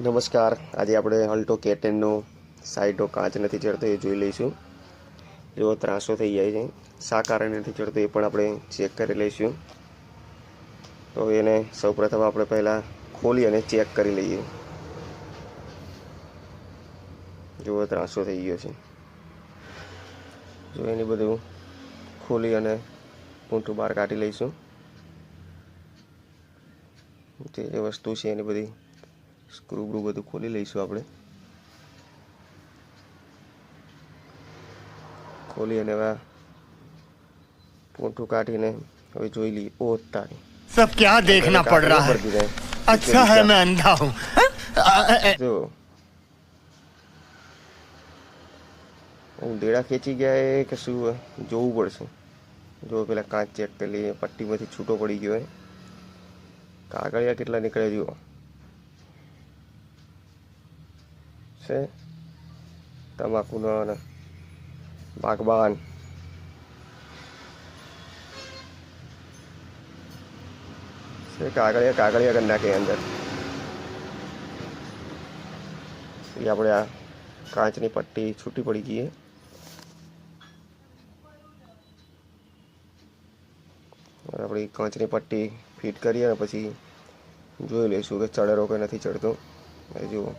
નમસ્કાર. આજે આપણે અલ્ટો K10નો સાઈડનો કાચ નથી ચડતો એ જોઈ લઈશું. જો ત્રાસો થઈ જાય છે, શા કારણે નથી ચડતો એ પણ આપણે ચેક કરી લઈશું. તો એને સૌપ્રથમ આપણે પહેલાં ખોલી અને ચેક કરી લઈએ. જો ત્રાસો થઈ ગયો છે. જો એની બધું ખોલી અને પૂંઠું બહાર કાઢી લઈશું. જે વસ્તુ છે એની બધી સ્ક્રૂ બ્રૂ બધું ખોલી લઈશું આપણે. ખોલી અને હવે પૂંઠું કાઢીને હવે જોઈ લઈએ. ઓ તારી, सब क्या देखना पड़ रहा है। अच्छा है मैं अंधा हूँ। જો ઉંદેડા ખેંચી ગયા એ કે શું જોવું પડશે. જો પેલા કાચ ચેક કરી લઈએ. પટ્ટીમાંથી છૂટો પડી ગયો હોય. કાગળિયા કેટલા નીકળે જુઓ છે. તમાકુનો અને બાગબાન છે. કાગળિયા કરી નાખે અંદર. એ આપણે આ કાચની પટ્ટી છૂટી પડી ગઈ. આપણી કાચની પટ્ટી ફિટ કરીએ અને પછી જોઈ લઈશું કે ચડેરો કે નથી ચડતો. જુઓ,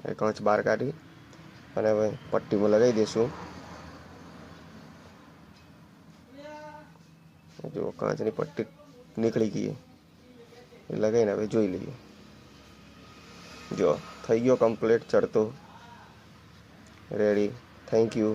એ કાચ બહાર કાઢી અને હવે પટ્ટીમાં લગાવી દઈશું. જો કાચની પટ્ટી નીકળી ગઈ એ લગાવીને હવે જોઈ લઈએ. જો થઈ ગયો કમ્પ્લીટ ચડતો. રેડી. Thank you.